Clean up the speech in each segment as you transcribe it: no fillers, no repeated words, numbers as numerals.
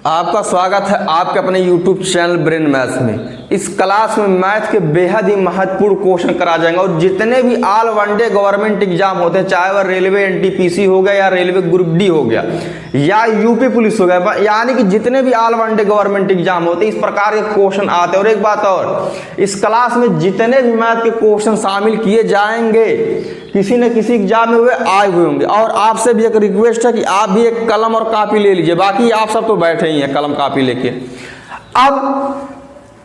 आपका स्वागत है आपके अपने YouTube चैनल ब्रेन मैथ्स में। इस क्लास में मैथ के बेहद ही महत्वपूर्ण क्वेश्चन करा जाएंगे और जितने भी ऑल वनडे गवर्नमेंट एग्जाम होते हैं, चाहे वह रेलवे एनटीपीसी हो गया या रेलवे ग्रुप डी हो गया या यूपी पुलिस हो गया, यानी कि जितने भी ऑल वनडे गवर्नमेंट एग्जाम होते हैं इस प्रकार के क्वेश्चन आते हैं। और एक बात और, इस क्लास में जितने भी मैथ के क्वेश्चन शामिल किए जाएंगे किसी न किसी एग्जाम में वे आए हुए होंगे। और आपसे भी एक रिक्वेस्ट है कि आप भी एक कलम और कापी ले लीजिए, बाकी आप सब तो बैठे ही हैं कलम कापी लेके। अब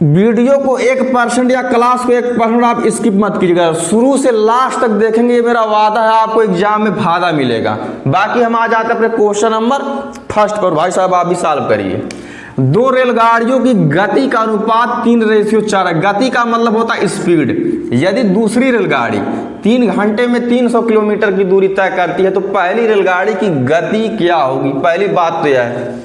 वीडियो को 1% या क्लास को 1% आप स्किप मत कीजिएगा, शुरू से लास्ट तक देखेंगे, ये मेरा वादा है आपको एग्जाम में फायदा मिलेगा। बाकी हम आ जाते हैं अपने क्वेश्चन नंबर फर्स्ट पर। भाई साहब आप भी सॉल्व करिए। दो रेलगाड़ियों की गति का अनुपात 3:4 है। गति का मतलब होता है स्पीड। यदि दूसरी रेलगाड़ी 3 घंटे में 300 किलोमीटर की दूरी तय करती है तो पहली रेलगाड़ी की गति क्या होगी। पहली बात तो यह है,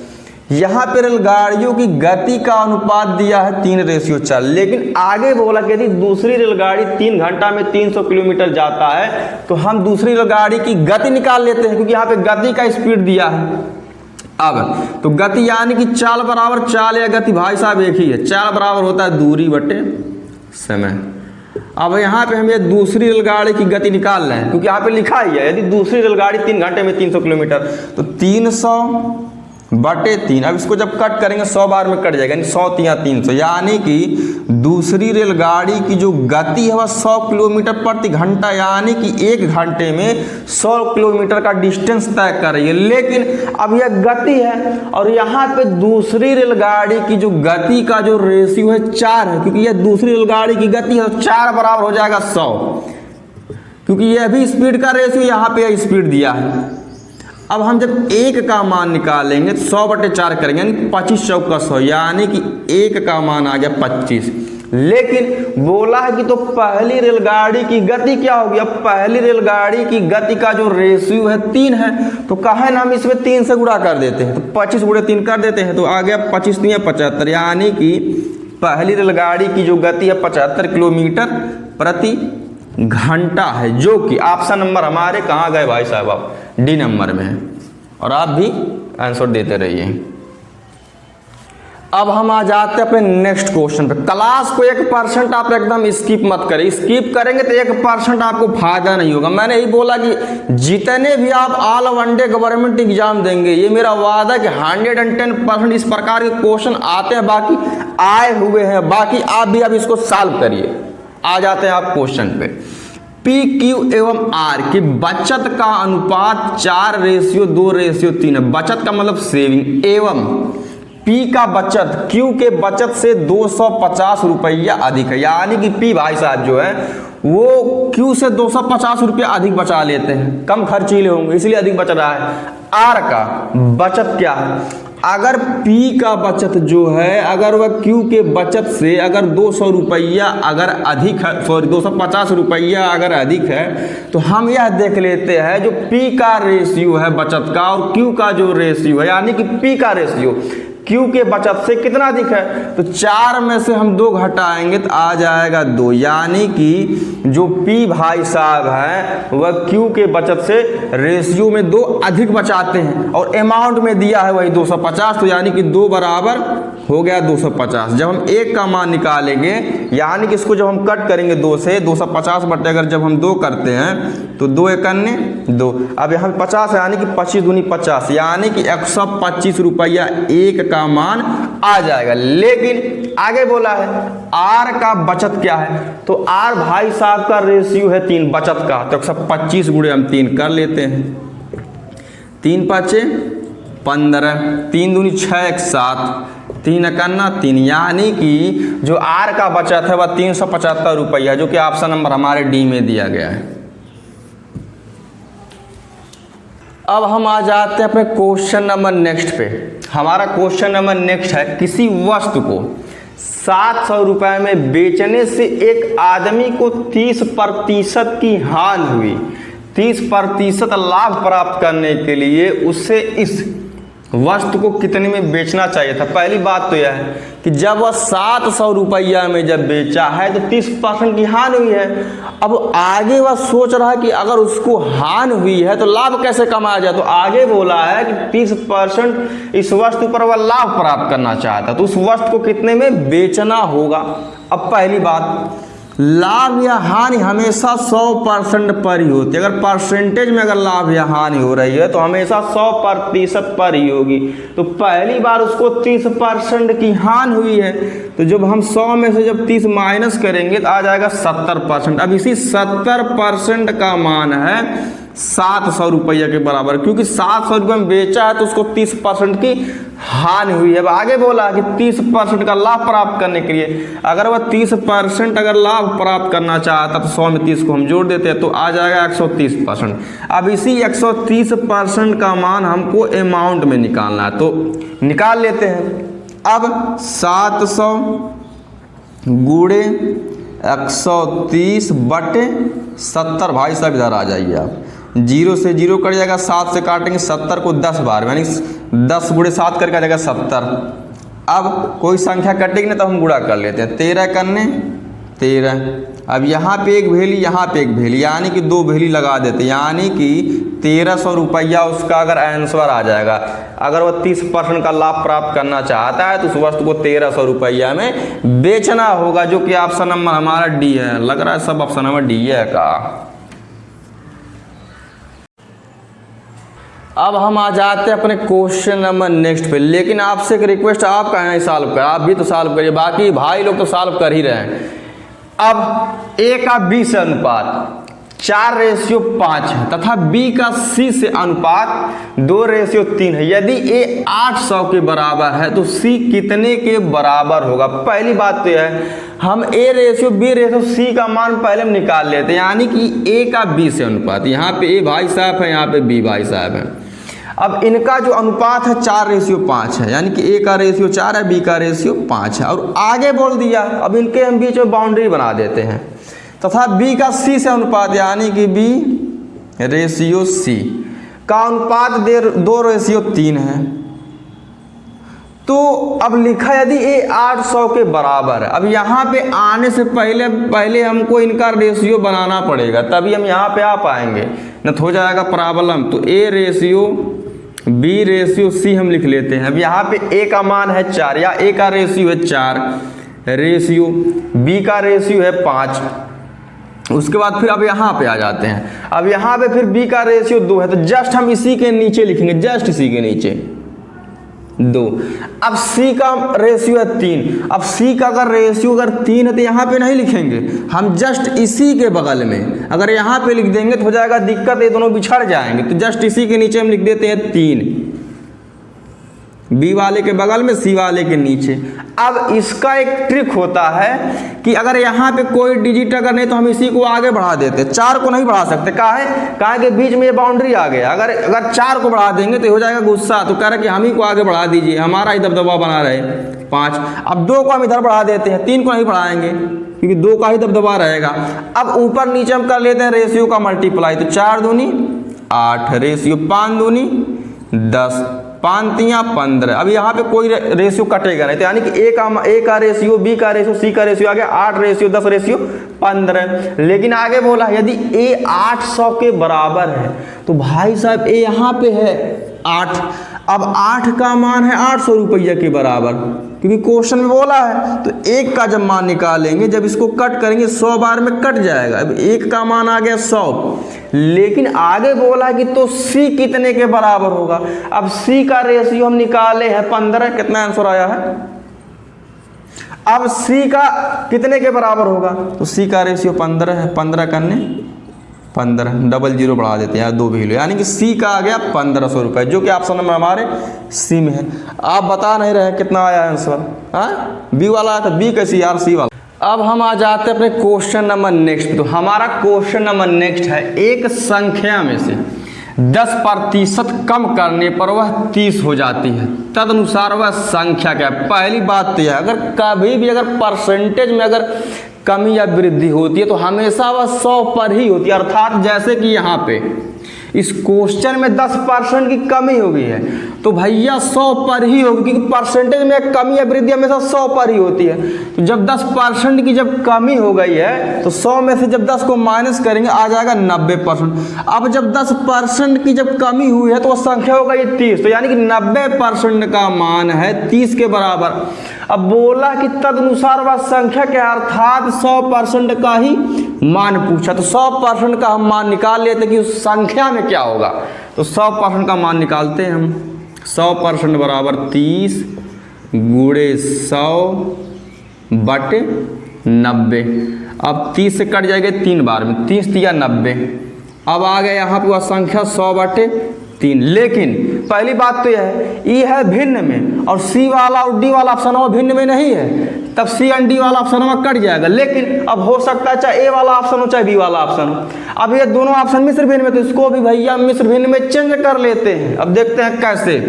यहाँ पे रेलगाड़ियों की गति का अनुपात दिया है 3:4, लेकिन आगे बोला कि यदि दूसरी रेलगाड़ी 3 घंटा में 300 किलोमीटर जाता है तो हम दूसरी रेलगाड़ी की गति निकाल लेते हैं, क्योंकि यहाँ पे गति का स्पीड दिया है। अब तो गति यानी कि चाल बराबर चाल या गति भाई साहब एक ही है। चाल बराबर होता है दूरी बटे समय। अब यहाँ पे हम ये दूसरी रेलगाड़ी की गति निकाल रहे हैं, क्योंकि यहाँ पे लिखा ही है यदि दूसरी रेलगाड़ी 3 घंटे में 300 किलोमीटर तो 300/3। अब इसको जब कट करेंगे 100 बार में कट जाएगा, यानी 100 × 300, यानी कि दूसरी रेलगाड़ी की जो गति है वह 100 किलोमीटर प्रति घंटा, यानी कि 1 घंटे में 100 किलोमीटर का डिस्टेंस तय कर रही है। लेकिन अब यह गति है और यहाँ पे दूसरी रेलगाड़ी की जो गति का जो रेशियो है 4 है, क्योंकि यह दूसरी रेलगाड़ी की गति है तो 4 बराबर हो जाएगा 100, क्योंकि यह भी स्पीड का रेशियो यहाँ पे स्पीड दिया है। अब हम जब 1 का मान निकालेंगे तो 100/4 करेंगे, यानी 25 चौका 100, यानी कि 1 का मान आ गया 25। लेकिन बोला है कि तो पहली रेलगाड़ी की गति क्या होगी। अब पहली रेलगाड़ी की गति का जो रेशियो है 3 है, तो कहे ना हम इसमें 3 से गुणा कर देते हैं, तो 25 × 3 कर देते हैं, तो आ गया 25 × 3 = 75, यानी कि पहली रेलगाड़ी की जो गति है 75 किलोमीटर प्रति घंटा है, जो कि ऑप्शन नंबर हमारे कहाँ गए भाई साहब, आप डी नंबर में है। और आप भी आंसर देते रहिए। अब हम आ जाते हैं अपने नेक्स्ट क्वेश्चन पे। क्लास को 1% आप एकदम स्किप मत करें, स्किप करेंगे तो 1% आपको फायदा नहीं होगा। मैंने यही बोला कि जितने भी आप ऑल वनडे गवर्नमेंट एग्जाम देंगे, ये मेरा वादा है कि 110% इस प्रकार के क्वेश्चन आते हैं, बाकी आए हुए हैं, बाकी आप भी अब इसको सॉल्व करिए। आ जाते हैं आप क्वेश्चन पे। P, Q एवं R की बचत का अनुपात 4:2:3 है। बचत का मतलब सेविंग, एवं P का बचत Q के बचत से 250 रुपया अधिक है, यानी कि P भाई साहब जो है वो Q से 250 रुपया अधिक बचा लेते हैं, कम खर्चीले होंगे इसलिए अधिक बच रहा है। R का बचत क्या है, अगर P का बचत जो है अगर वह Q के बचत से अगर 200 रुपया अगर अधिक है, सॉरी 250 रुपया अगर अधिक है, तो हम यह देख लेते हैं जो P का रेशियो है बचत का और Q का जो रेशियो है, यानी कि P का रेशियो Q के बचत से कितना अधिक है, तो 4 में से हम 2 घटाएंगे तो आ जाएगा 2, यानी कि जो P भाई साहब है वह Q के बचत से रेशियो में 2 अधिक बचाते हैं और अमाउंट में दिया है वही 250, तो यानी कि 2 बराबर हो गया 250। जब हम 1 का मान निकालेंगे, यानी कि इसको जब हम कट करेंगे 2 से, 250 बटे अगर जब हम 2 करते हैं तो 2 × 1 = 2। अब यहाँ 50 है, यानी कि 25 दूनी 50, यानी कि 125 रुपया 1 का मान आ जाएगा। लेकिन आगे बोला है R का बचत क्या है, तो R भाई साहब का रेशियो है 3 बचत का, तो 125 × हम 3 कर लेते हैं। 3 × 5 = 15, 3 दूनी 6 = 7, 3 × 3, यानी कि जो R का बचत है वह 375 रुपया, जो कि ऑप्शन नंबर हमारे डी में दिया गया है। अब हम आ जाते हैं अपने क्वेश्चन नंबर नेक्स्ट पे। हमारा क्वेश्चन नंबर नेक्स्ट है, किसी वस्तु को 700 रुपए में बेचने से एक आदमी को 30% की हानि हुई। 30% लाभ प्राप्त करने के लिए उसे इस वस्तु को कितने में बेचना चाहिए था। पहली बात तो यह है कि जब वह 700 रुपया में जब बेचा है तो 30% की हानि हुई है। अब आगे वह सोच रहा है कि अगर उसको हानि हुई है तो लाभ कैसे कमाया जाए, तो आगे बोला है कि 30% इस वस्तु पर वह लाभ प्राप्त करना चाहता, तो उस वस्तु को कितने में बेचना होगा। अब पहली बात, लाभ या हानि हमेशा 100% पर ही होती है। अगर परसेंटेज में अगर लाभ या हानि हो रही है तो हमेशा 100% पर ही होगी। तो पहली बार उसको 30% की हानि हुई है, तो जब हम 100 में से जब 30 माइनस करेंगे तो आ जाएगा 70%। अब इसी 70% का मान है 700 रुपये के बराबर, क्योंकि 700 रुपये में बेचा है तो उसको 30% की हानि हुई है। अब आगे बोला कि 30% का लाभ प्राप्त करने के लिए, अगर वह 30% अगर लाभ प्राप्त करना चाहता तो 100 में 30 को हम जोड़ देते हैं तो आ जाएगा 130%। अब इसी 130% का मान हमको अमाउंट में निकालना है, तो निकाल लेते हैं। अब 700 गुणे 130 बटे 70, भाई साहब इधर आ जाइए आप, 0 से 0 कट जाएगा, 7 से काटेंगे 70 को 10 बार, यानी 10 गुणे 7 करके आ जाएगा 70। अब कोई संख्या कटेगी ना तो हम गुणा कर लेते हैं, 13 करने 13। अब यहाँ पे एक वैल्यू, यहाँ पे एक वैल्यू, यानी कि 2 वैल्यू लगा देते हैं, यानी कि 1300 रुपया उसका अगर आंसर आ जाएगा। अगर वह 30% का लाभ प्राप्त करना चाहता है तो उस वस्तु को 1300 रुपया में बेचना होगा, जो कि ऑप्शन नंबर हमारा डी है। लग रहा है सब ऑप्शन नंबर डी है का। अब हम आ जाते हैं अपने क्वेश्चन नंबर नेक्स्ट पे, लेकिन आपसे एक रिक्वेस्ट, आप कहाँ नहीं सॉल्व कर, आप भी तो सॉल्व करिए, बाकी भाई लोग तो सॉल्व कर ही रहे हैं। अब A का B से अनुपात 4:5 है तथा B का C से अनुपात 2:3 है। यदि A 800 के बराबर है तो C कितने के बराबर होगा। पहली बात तो यह है, हम A:B:C का मान पहले हम निकाल लेते हैं, यानी कि A का B से अनुपात, यहाँ पे A भाई साहब है, यहाँ पे B भाई साहब है। अब इनका जो अनुपात है 4:5 है, यानी कि A का रेशियो 4 है, B का रेशियो 5 है। और आगे बोल दिया, अब इनके हम बीच में बाउंड्री बना देते हैं, तथा B का C से अनुपात, यानी कि B:C का अनुपात 2:3 है। तो अब लिखा यदि A 800 के बराबर है। अब यहाँ पे आने से पहले हमको इनका रेशियो बनाना पड़ेगा, तभी हम यहाँ पे आ पाएंगे, न तो हो जाएगा प्रॉब्लम। तो A:B:C हम लिख लेते हैं। अब यहाँ पे A का मान है 4, या A का रेशियो है 4, रेशियो B का रेशियो है 5। उसके बाद फिर अब यहाँ पे आ जाते हैं। अब यहाँ पे फिर B का रेशियो 2 है, तो जस्ट हम इसी के नीचे लिखेंगे, जस्ट इसी के नीचे 2। अब C का रेशियो है 3। अब C का अगर रेशियो अगर 3 है तो यहाँ पे नहीं लिखेंगे, हम जस्ट इसी के बगल में अगर यहाँ पे लिख देंगे तो हो जाएगा दिक्कत, ये दोनों बिछड़ जाएंगे। तो जस्ट इसी के नीचे हम लिख देते हैं 3, B वाले के बगल में C वाले के नीचे। अब इसका एक ट्रिक होता है कि अगर यहाँ पे कोई डिजिट अगर नहीं तो हम इसी को आगे बढ़ा देते, 4 को नहीं बढ़ा सकते, कहा कि बीच में ये बाउंड्री आ गया। अगर 4 को बढ़ा देंगे तो हो जाएगा गुस्सा, तो कह रहे कि हम ही को आगे बढ़ा दीजिए, हमारा ही दबदबा बना रहे 5। अब 2 को हम इधर बढ़ा देते हैं, 3 को नहीं बढ़ाएंगे क्योंकि 2 का ही दबदबा रहेगा। अब ऊपर नीचे हम कर लेते हैं रेशियो का मल्टीप्लाई, तो 4 दूनी 8, रेशियो 5 दूनी 10, 5 तियां 15। अब यहाँ पे कोई रेशियो कटेगा नहीं, तो यानी कि A का रेशियो, B का रेशियो, C का रेशियो आ गया 8:10:15। लेकिन आगे बोला यदि A 800 के बराबर है तो भाई साहब A यहाँ पे है 8। अब 8 का मान है 800 रुपये के बराबर, क्योंकि क्वेश्चन में बोला है। तो 1 का जब मान निकालेंगे, जब इसको कट करेंगे 100 बार में कट जाएगा। अब 1 का मान आ गया 100, लेकिन आगे बोला कि तो C कितने के बराबर होगा। अब C का रेशियो हम निकाले हैं 15, कितना आंसर आया है। अब C का कितने के बराबर होगा, तो C का रेशियो 15 है, 15 करने 15, डबल 0 बढ़ा देते हैं 2 वैल्यू, यानी कि C का आ गया 1500 रुपये, जो कि ऑप्शन नंबर हमारे C में है। आप बता नहीं रहे कितना आया आंसर, हाँ B वाला आया था, B कैसी यार C वाला। अब हम आ जाते हैं अपने क्वेश्चन नंबर नेक्स्ट। तो हमारा क्वेश्चन नंबर नेक्स्ट है, एक संख्या में से 10% कम करने पर वह 30 हो जाती है, तदनुसार वह संख्या क्या है। पहली बात तो यह, अगर कभी भी अगर परसेंटेज में अगर कमी या वृद्धि होती है तो हमेशा वह 100 पर ही होती है। अर्थात जैसे कि यहाँ पे इस क्वेश्चन में 10% की कमी हो गई है तो भैया 100 पर ही होगी, क्योंकि परसेंटेज में कमी या वृद्धि हमेशा 100 पर ही होती है। तो जब 10% की जब कमी हो गई है तो 100 में से जब 10 को माइनस करेंगे आ जाएगा 90%। अब जब 10% की जब कमी हुई है तो वह संख्या होगा ये 30, तो यानी कि 90% का मान है 30 के बराबर। अब बोला कि तदनुसार वह संख्या के अर्थात 100% का ही मान पूछा, तो 100% का हम मान निकाल लेते कि उस संख्या में क्या होगा। तो 100% का मान निकालते हैं हम। 100% बराबर 30 गुणे 100 बटे 90। अब 30 से कट जाएगा 3 बार में, 30 या 90। अब आ गया यहाँ पे वह संख्या 100 बटे 3। लेकिन पहली बात तो यह है ई है भिन्न में, और सी वाला और डी वाला ऑप्शन वो भिन्न में नहीं है, तब सी एंड डी वाला ऑप्शन वहाँ कट जाएगा। लेकिन अब हो सकता है चाहे ए वाला ऑप्शन हो चाहे बी वाला ऑप्शन हो। अब ये दोनों ऑप्शन मिश्र भिन्न में, तो इसको भी भैया मिश्र भिन्न में चेंज कर लेते हैं। अब देखते हैं कैसे।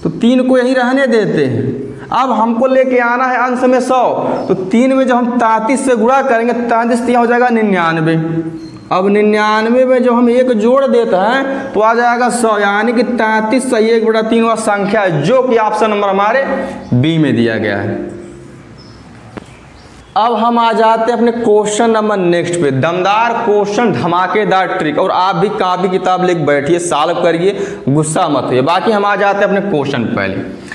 तो 3 को यही रहने देते हैं। अब हमको लेके आना है अंश में 100, तो 3 में जब हम 33 से गुणा करेंगे 33 यहाँ हो जाएगा 99। अब 99 में जो हम 1 जोड़ देते हैं तो आ जाएगा 100, यानी कि 33 सही 1/3 वह संख्या है जो कि ऑप्शन नंबर हमारे बी में दिया गया है। अब हम आ जाते हैं अपने क्वेश्चन नंबर नेक्स्ट पे। दमदार क्वेश्चन, धमाकेदार ट्रिक, और आप भी कॉपी किताब लेके बैठिए, सॉल्व करिए, गुस्सा मत होइए। बाकी हम आ जाते हैं अपने क्वेश्चन पहले।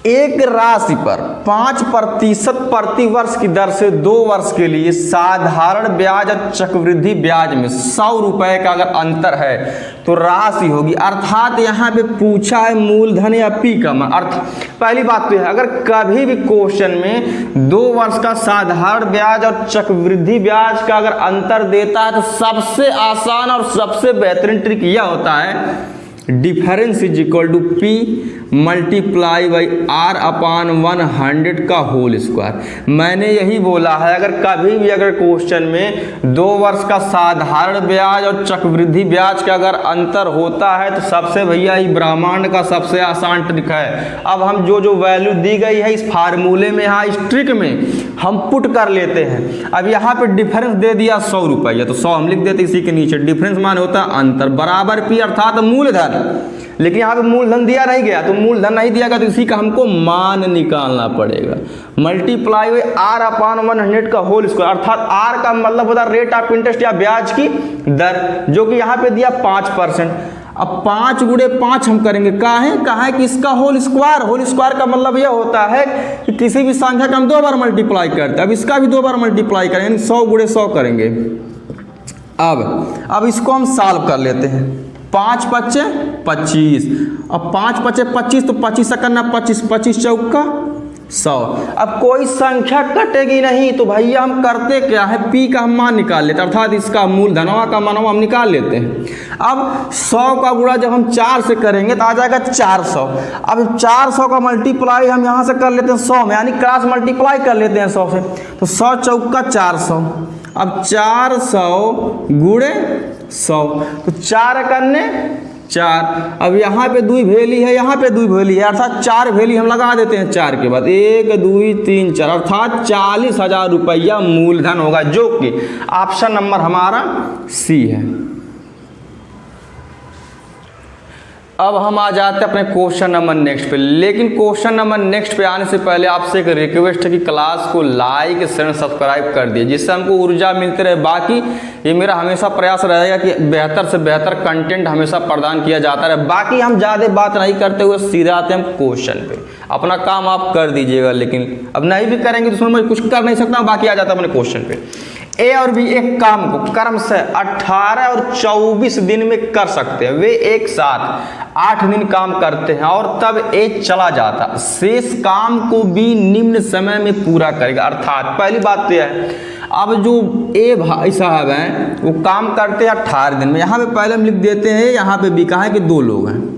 एक राशि पर 5% प्रति वर्ष की दर से 2 वर्ष के लिए साधारण ब्याज और चक्रवृद्धि ब्याज में 100 रुपए का अगर अंतर है तो राशि होगी। अर्थात यहाँ पे पूछा है मूलधन या पी का मान। अर्थ पहली बात तो है अगर कभी भी क्वेश्चन में 2 वर्ष का साधारण ब्याज और चक्रवृद्धि ब्याज का अगर अंतर देता है तो सबसे आसान और सबसे बेहतरीन ट्रिक यह होता है difference is equal to P multiply by R upon 100 का होल स्क्वायर। मैंने यही बोला है अगर कभी भी अगर क्वेश्चन में 2 वर्ष का साधारण ब्याज और चक्रवृद्धि ब्याज का अगर अंतर होता है तो सबसे भैया ये ब्रह्मांड का सबसे आसान ट्रिक है। अब हम जो वैल्यू दी गई है इस फार्मूले में, यहाँ इस ट्रिक में हम पुट कर लेते हैं। अब यहाँ पे डिफरेंस दे दिया 100 रुपया, तो 100 हम लिख देते इसी के नीचे। डिफरेंस मान होता है अंतर, बराबर पी अर्थात मूलधन। लेकिन यहाँ पे मूलधन दिया नहीं गया, तो मूलधन नहीं दिया गया तो इसी का हमको मान निकालना पड़ेगा। मल्टीप्लाई हुए आर अपान 100 का होल स्क्वायर, अर्थात आर का मतलब होता है रेट ऑफ इंटरेस्ट या ब्याज की दर, जो कि यहाँ पे दिया 5%। अब 5 गुणे 5 हम करेंगे, कहा है कि इसका होल स्क्वायर। होल स्क्वायर का मतलब यह होता है कि किसी भी संख्या का हम 2 बार मल्टीप्लाई करते हैं। अब इसका भी 2 बार मल्टीप्लाई करेंगे, 100 गुणे 100 करेंगे। अब इसको हम सॉल्व कर लेते हैं। 5 पच्चे 25, अब 5 पच्चे 25, तो 25 करना 25, 25 चौका 100। अब कोई संख्या कटेगी नहीं, तो भैया हम करते क्या है पी का हम मान निकाल लेते हैं, अर्थात इसका मूलधनवा का मान हम निकाल लेते हैं। अब 100 का गुणा जब हम 4 से करेंगे तो आ जाएगा 400। अब 400 का मल्टीप्लाई हम यहाँ से कर लेते हैं 100 में, यानी क्रॉस मल्टीप्लाई कर लेते हैं 100 से, तो 100 चौका 400। अब 400 गुणे 100, तो 4 करने 4। अब यहाँ पे 2 भेली है, यहाँ पे 2 भेली है, अर्थात 4 भेली हम लगा देते हैं 4 के बाद 1 2 3 4, अर्थात 40,000 रुपया मूलधन होगा, जो कि ऑप्शन नंबर हमारा सी है। अब हम आ जाते हैं अपने क्वेश्चन नंबर नेक्स्ट पे। लेकिन क्वेश्चन नंबर नेक्स्ट पे आने से पहले आपसे एक रिक्वेस्ट है कि क्लास को लाइक शेयर सब्सक्राइब कर दिए, जिससे हमको ऊर्जा मिलती रहे। बाकी ये मेरा हमेशा प्रयास रहेगा कि बेहतर से बेहतर कंटेंट हमेशा प्रदान किया जाता रहे। बाकी हम ज़्यादा बात नहीं करते हुए सीधे आते हैं हम क्वेश्चन पे। अपना काम आप कर दीजिएगा, लेकिन अब नहीं भी करेंगे तो उसमें मैं कुछ कर नहीं सकता। बाकी आ जाता है अपने क्वेश्चन पे। ए और बी एक काम को क्रम से 18 और 24 दिन में कर सकते हैं। वे एक साथ 8 दिन काम करते हैं और तब ए चला जाता, शेष काम को बी निम्न समय में पूरा करेगा। अर्थात पहली बात तो यह है, अब जो ए भाई साहब हैं वो काम करते हैं 18 दिन में। यहाँ पे पहले हम लिख देते हैं, यहाँ पे बी कहा है कि 2 लोग हैं।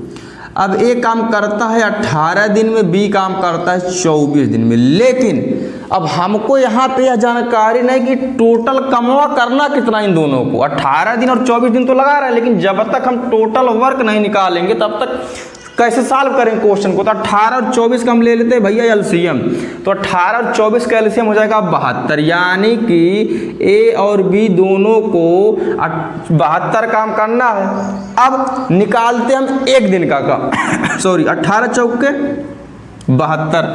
अब ए काम करता है 18 दिन में, बी काम करता है 24 दिन में। लेकिन अब हमको यहाँ पे यह जानकारी नहीं कि टोटल कमवा करना कितना इन दोनों को। 18 दिन और 24 दिन तो लगा रहा है, लेकिन जब तक हम टोटल वर्क नहीं निकालेंगे तब तक कैसे सॉल्व करेंगे क्वेश्चन को? तो 18 और 24 का हम ले लेते हैं भैया एलसीएम। तो 18 और 24 का एलसीएम हो जाएगा 72, यानी कि ए और बी दोनों को 72 काम करना है। अब निकालते हम एक दिन का सॉरी 18 चौके 72,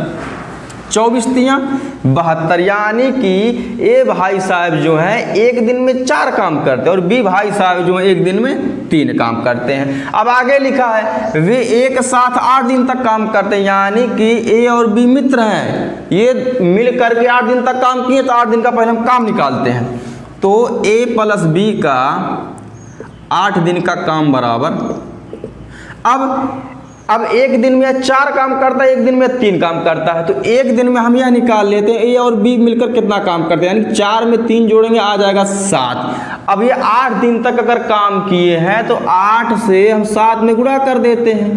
24 तियाँ 72, यानी कि ए भाई साहब जो है एक दिन में 4 काम करते हैं और बी भाई साहब जो है एक दिन में 3 काम करते हैं। अब आगे लिखा है वे एक साथ 8 दिन तक काम करते हैं, यानी कि ए और बी मित्र हैं, ये मिल करके 8 दिन तक काम किए। तो 8 दिन का पहले हम काम निकालते हैं। तो ए प्लस बी का 8 दिन का काम बराबर, अब एक दिन में 4 काम करता है, एक दिन में 3 काम करता है। तो एक दिन में हम यह निकाल लेते हैं ए और बी मिलकर कितना काम करते हैं, यानी 4 में 3 जोड़ेंगे आ जाएगा 7। अब ये 8 दिन तक अगर काम किए हैं तो 8 से हम 7 में गुणा कर देते हैं,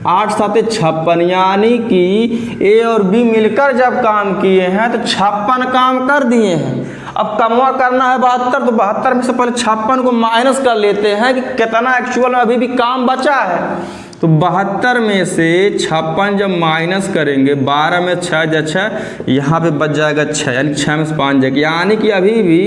8 7 56, यानी कि ए और बी मिलकर जब काम किए हैं तो 56 काम कर दिए हैं। अब कमवा करना है 72, तो 72 में से पहले 56 को माइनस कर लेते हैं कि कितना एक्चुअल में अभी भी काम बचा है। तो 72 में से 56 जब माइनस करेंगे, 12 में 6 जा 6, यहाँ पे बच जाएगा 6, यानी 6 में से 5 जाएगा, यानी कि अभी भी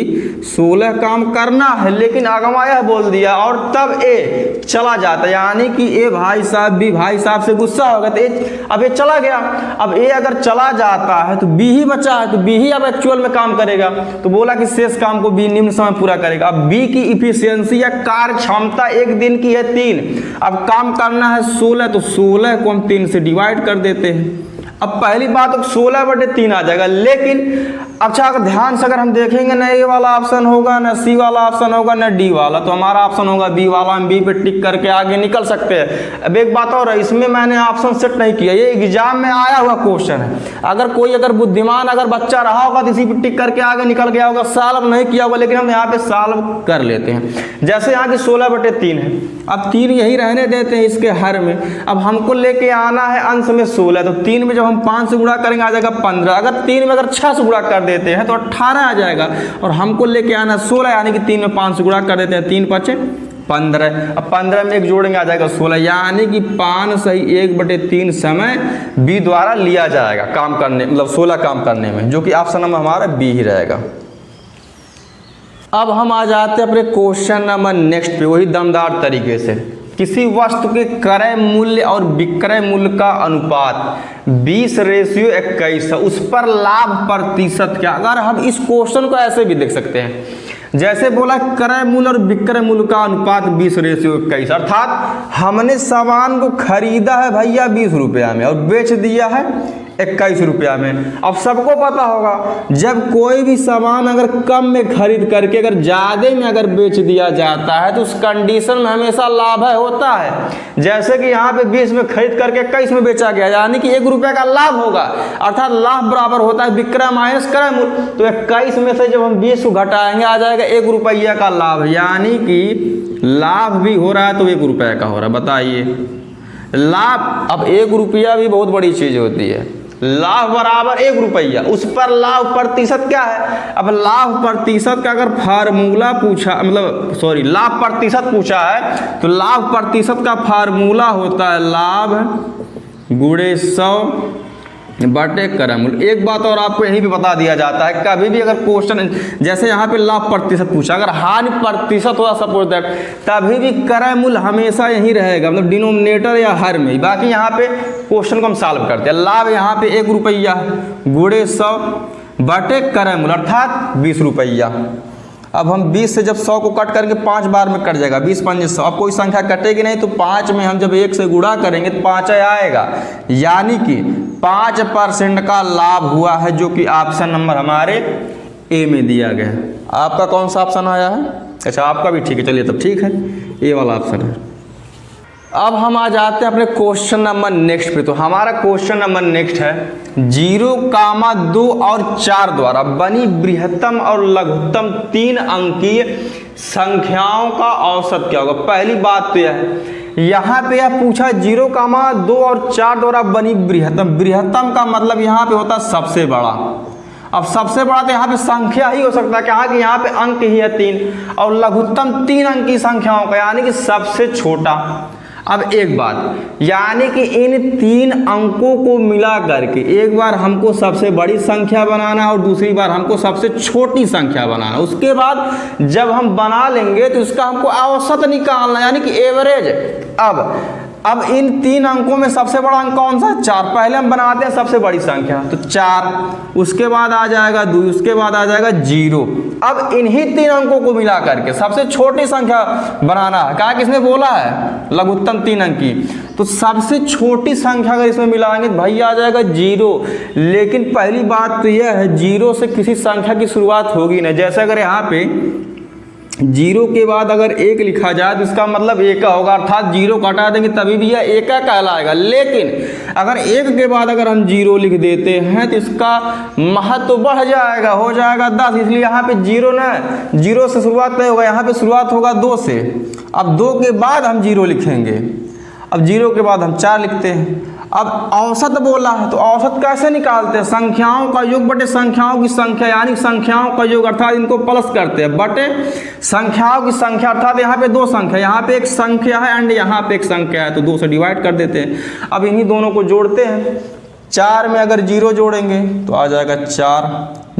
16 काम करना है। लेकिन अगमाया बोल दिया और तब ए चला जाता, यानी कि ए भाई साहब बी भाई साहब से गुस्सा होगा तो अब ए चला गया। अब ए अगर चला जाता है तो बी ही बचा है, तो बी ही अब एक्चुअल में काम करेगा। तो बोला कि शेष काम को बी निम्न समय पूरा करेगा। अब बी की इफिशियंसी या कार्य क्षमता एक दिन की है 3, अब काम करना है 16, तो 16 को हम 3 से डिवाइड कर देते हैं। अब पहली बात तो 16/3 आ जाएगा। लेकिन अच्छा अगर ध्यान से अगर हम देखेंगे ना ए वाला ऑप्शन होगा, ना सी वाला ऑप्शन होगा, ना डी वाला, तो हमारा ऑप्शन होगा बी वाला। हम बी पे टिक करके आगे निकल सकते हैं। अब एक बात और है, इसमें मैंने ऑप्शन सेट नहीं किया, ये एग्जाम में आया हुआ क्वेश्चन है। अगर बुद्धिमान अगर बच्चा रहा होगा तो इसी पे टिक करके आगे निकल गया होगा, सॉल्व नहीं किया होगा, लेकिन हम यहाँ पे सॉल्व कर लेते हैं। जैसे यहाँ की 16/3 है, अब 3 यही रहने देते हैं इसके हर में। अब हमको लेके आना है अंश में 16, तो 3 में जब हम 5 से गुणा करेंगे आ जाएगा 15। अगर 3 में अगर 6 से गुणा कर देते हैं तो 18 आ जाएगा, और हमको लेके आना 16, यानी कि 3 में 5 से गुणा कर देते हैं, 3 5 15। अब 15 में 1 जोड़ेंगे आ जाएगा 16, यानी कि 5 सही 1/3 समय बी द्वारा लिया जाएगा काम करने, मतलब 16 काम करने में, जो कि ऑप्शन नंबर हमारा बी ही रहेगा। अब हम आ जाते हैं अपने क्वेश्चन नंबर नेक्स्ट पे, वही दमदार तरीके से। किसी वस्तु के क्रय मूल्य और विक्रय मूल्य का अनुपात 20:21 है, उस पर लाभ प्रतिशत क्या? अगर हम इस क्वेश्चन को ऐसे भी देख सकते हैं, जैसे बोला क्रय मूल्य और विक्रय मूल्य का अनुपात 20:21, अर्थात हमने सामान को खरीदा है भैया 20 रुपया में और बेच दिया है 21 रुपया में। अब सबको पता होगा जब कोई भी सामान अगर कम में खरीद करके अगर ज़्यादा में अगर बेच दिया जाता है तो उस कंडीशन में हमेशा लाभ होता है। जैसे कि यहाँ पे 20 में खरीद करके 21 में बेचा गया, यानी कि 1 रुपये का लाभ होगा, अर्थात लाभ बराबर होता है विक्रय माइनस क्रय मूल्य। तो 21 में से जब हम 20 को घटाएंगे आ जाएगा 1 रुपया का लाभ, यानी कि लाभ भी हो रहा है तो 1 रुपये का हो रहा है। बताइए लाभ, अब 1 रुपया भी बहुत बड़ी चीज़ होती है। लाभ बराबर 1 रुपया, उस पर लाभ प्रतिशत क्या है? अब लाभ प्रतिशत का अगर फार्मूला पूछा, लाभ प्रतिशत पूछा है तो लाभ प्रतिशत का फार्मूला होता है लाभ गुणे 100 बटे क्रय मूल्य। एक बात और आपको यही भी बता दिया जाता है, कभी भी अगर क्वेश्चन जैसे यहाँ पे लाभ प्रतिशत पूछा, अगर हानि प्रतिशत हुआ सपोज दैट, तभी भी क्रय मूल्य हमेशा यही रहेगा, मतलब डिनोमिनेटर या हर में। बाकी यहाँ पे क्वेश्चन को हम सॉल्व करते हैं। लाभ यहाँ पे 1 रुपया गुणे 100 बटे क्रय मूल्य अर्थात 20 रुपया। अब हम 20 से जब 100 को कट करेंगे 5 बार में कट जाएगा, 20 5 100। अब कोई संख्या कटेगी नहीं तो 5 में हम जब 1 से गुणा करेंगे तो 5 आएगा, यानी कि 5% का लाभ हुआ है, जो कि ऑप्शन नंबर हमारे ए में दिया गया है। आपका कौन सा ऑप्शन आया है? अच्छा आपका भी ठीक है, चलिए तब ठीक है, ए वाला ऑप्शन है। अब हम आ जाते हैं अपने क्वेश्चन नंबर नेक्स्ट पे। तो हमारा क्वेश्चन नंबर नेक्स्ट है 0, 2 और 4 द्वारा बनी बृहत्तम और लघुत्तम 3 अंकीय संख्याओं का औसत क्या होगा। पहली बात तो यह है, यहाँ पे यह पूछा 0, 2 और 4 द्वारा बनी बृहत्तम। बृहत्तम का मतलब यहाँ पे होता है सबसे बड़ा। अब सबसे बड़ा तो यहाँ पे संख्या ही हो सकता है, क्या कि यहाँ पे अंक ही है 3, और लघुत्तम 3 अंक की संख्याओं का, यानी कि सबसे छोटा। अब एक बात, यानी कि इन 3 अंकों को मिला करके एक बार हमको सबसे बड़ी संख्या बनाना है और दूसरी बार हमको सबसे छोटी संख्या बनाना। उसके बाद जब हम बना लेंगे तो इसका हमको औसत निकालना, यानी कि एवरेज। अब इन 3 अंकों में सबसे बड़ा अंक कौन सा है? 4। पहले हम बनाते हैं सबसे बड़ी संख्या, तो 4, उसके बाद आ जाएगा 2, उसके बाद आ जाएगा 0। अब इन्हीं 3 अंकों को मिला करके सबसे छोटी संख्या बनाना है। क्या किसने बोला है? लघुत्तम 3 अंक की। तो सबसे छोटी संख्या अगर इसमें मिलाएंगे तो भाई आ जाएगा 0। लेकिन पहली बात तो यह है, 0 से किसी संख्या की शुरुआत होगी नहीं। जैसे अगर यहाँ पे 0 के बाद अगर 1 लिखा जाए तो इसका मतलब 1 का होगा, अर्थात 0 को हटा देंगे तभी भी यह 1 का कहलाएगा। लेकिन अगर 1 के बाद अगर हम 0 लिख देते हैं तो इसका महत्व बढ़ जाएगा, हो जाएगा 10। इसलिए यहाँ पे 0 ना, 0 से शुरुआत नहीं होगा, यहाँ पे शुरुआत होगा 2 से। अब 2 के बाद हम 0 लिखेंगे, अब 0 के बाद हम 4 लिखते हैं। अब औसत बोला है तो औसत कैसे निकालते हैं? संख्याओं का योग बटे संख्याओं की संख्या, यानी संख्याओं का योग, अर्थात इनको प्लस करते हैं, बटे संख्याओं की संख्या, अर्थात यहाँ पे 2 संख्या, यहाँ पे एक संख्या है एंड यहाँ पे एक संख्या है, तो 2 से डिवाइड कर देते हैं। अब इन्हीं दोनों को जोड़ते हैं। 4 में अगर 0 जोड़ेंगे तो आ जाएगा 4,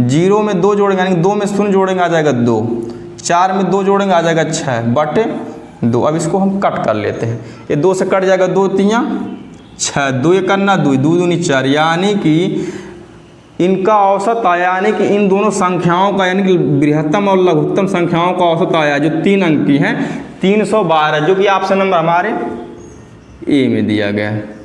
0 में 2 जोड़ेंगे यानी 2 में 0 जोड़ेंगे आ जाएगा 2, 4 में 2 जोड़ेंगे आ जाएगा 6 बटे 2। अब इसको हम कट कर लेते हैं, ये 2 से कट जाएगा, 2 3 6, 2 1 2, 2 दूनी 4, यानी कि इनका औसत आया, यानी कि इन दोनों संख्याओं का, यानी कि बृहत्तम और लघुत्तम संख्याओं का औसत आया जो 3 अंक की हैं 312, जो कि ऑप्शन नंबर हमारे ए में दिया गया है।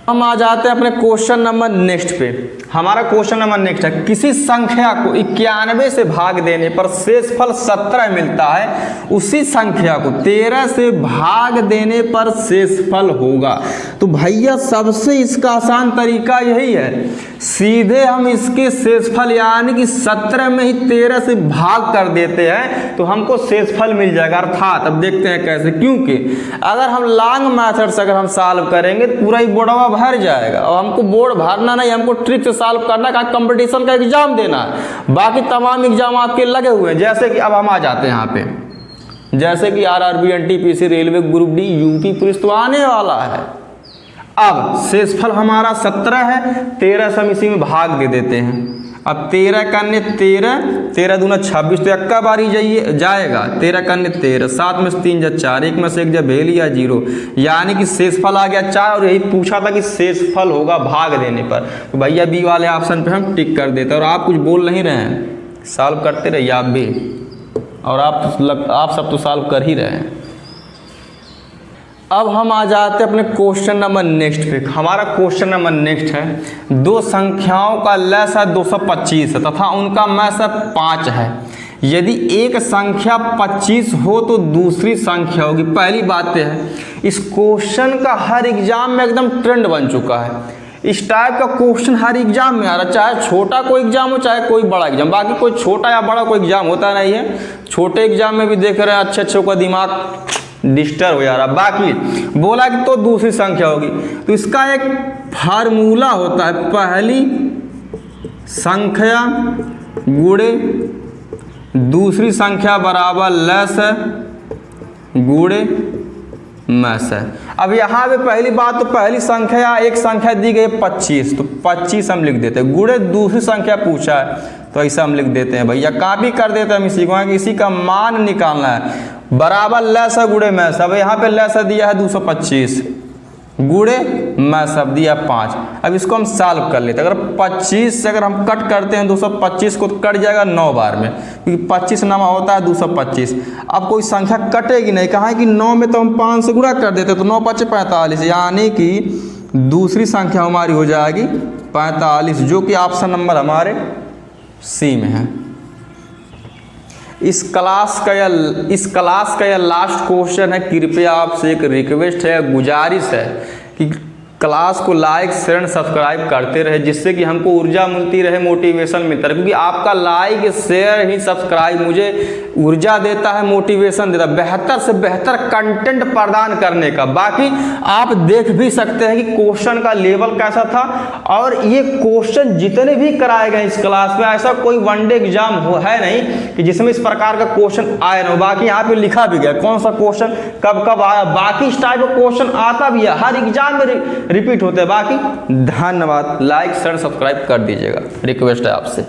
हम आ जाते हैं अपने क्वेश्चन नंबर नेक्स्ट पे। हमारा क्वेश्चन नंबर नेक्स्ट है, किसी संख्या को 91 से भाग देने पर शेषफल 17 मिलता है, उसी संख्या को 13 से भाग देने पर शेषफल होगा। तो भैया सबसे इसका आसान तरीका यही है, सीधे हम इसके शेषफल यानी कि 17 में ही 13 से भाग कर देते हैं तो हमको शेषफल मिल जाएगा। अर्थात अब देखते हैं कैसे, क्योंकि अगर हम लॉन्ग मेथड से अगर हम सॉल्व करेंगे तो पूरा ही बोर्डवा भर जाएगा, और हमको बोर्ड भरना नहीं, हमको ट्रिक से सॉल्व करना है, कंपटीशन का एग्जाम देना है। बाकी तमाम एग्जाम आपके लगे हुए हैं, जैसे कि अब हम आ जाते हैं यहाँ पे, जैसे कि RRB, NTPC, railway, group D, UP police तो आने वाला है। अब शेषफल हमारा 17 है, 13 से हम इसी में भाग दे देते हैं। अब 13 करने 13, 13 दूना 26, तो एक्का बार ही जाएगा, 13 करने 13, 7 में से 3 जा 4, 1 में से 1 जा भेल या 0, यानी कि शेषफल आ गया 4। और यही पूछा था कि शेषफल होगा भाग देने पर, तो भैया बी वाले ऑप्शन पे हम टिक कर देते हैं। और आप कुछ बोल नहीं रहे हैं, सॉल्व करते रहिए आप भी, और आप सब तो सॉल्व कर ही रहे हैं। अब हम आ जाते हैं अपने क्वेश्चन नंबर नेक्स्ट पे। हमारा क्वेश्चन नंबर नेक्स्ट है, 2 संख्याओं का लसागु 225 है तथा उनका मसागु 5 है। यदि एक संख्या 25 हो तो दूसरी संख्या होगी। पहली बात है, इस क्वेश्चन का हर एग्जाम में एकदम ट्रेंड बन चुका है। इस टाइप का क्वेश्चन हर एग्जाम में आ रहा है, चाहे छोटा कोई एग्जाम हो चाहे कोई बड़ा एग्जाम। बाकी कोई छोटा या बड़ा कोई एग्जाम होता नहीं है, छोटे एग्जाम में भी देख रहे हैं अच्छे का दिमाग डिस्टर्ब हो जा रहा। बाकी बोला कि तो दूसरी संख्या होगी, तो इसका एक फार्मूला होता है, पहली संख्या गुणे दूसरी संख्या बराबर लसागु गुणे मसागु। अब यहाँ पे पहली बात तो पहली संख्या, एक संख्या दी गई 25, तो 25 हम लिख देते हैं, गुणे दूसरी संख्या पूछा है तो ऐसा हम लिख देते हैं। भैया कॉपी कर देते हैं हम इसी को, कि इसी का मान निकालना है, बराबर लसागु गुणे मसागु। अब यहाँ पे लसागु दिया है 225, गुणे मसागु दिया 5। अब इसको हम सॉल्व कर लेते हैं। अगर 25 से अगर हम कट करते हैं 225 को, तो कट जाएगा 9 बार में, क्योंकि 25 नामा होता है 225। अब कोई संख्या कटेगी नहीं, कहा है कि 9 में तो हम 5 से गुणा कर देते, तो 9 5 45, यानी कि दूसरी संख्या हमारी हो जाएगी 45, जो कि ऑप्शन नंबर हमारे सी में है। इस क्लास का यह लास्ट क्वेश्चन है। कृपया आपसे एक रिक्वेस्ट है, गुजारिश है कि क्लास को लाइक शेयर सब्सक्राइब करते रहे, जिससे कि हमको ऊर्जा मिलती रहे, मोटिवेशन मिलता रहे, क्योंकि आपका लाइक शेयर ही सब्सक्राइब मुझे ऊर्जा देता है, मोटिवेशन देता है बेहतर से बेहतर कंटेंट प्रदान करने का। बाकी आप देख भी सकते हैं कि क्वेश्चन का लेवल कैसा था, और ये क्वेश्चन जितने भी कराए गए इस क्लास में, ऐसा कोई वनडे एग्जाम है नहीं कि जिसमें इस प्रकार का क्वेश्चन आए ना। बाकी यहाँ पे लिखा भी गया कौन सा क्वेश्चन कब कब आया, बाकी इस टाइप का क्वेश्चन आता भी है, हर एग्जाम में रिपीट होते हैं। बाकी धन्यवाद, लाइक शेयर सब्सक्राइब कर दीजिएगा, रिक्वेस्ट है आपसे।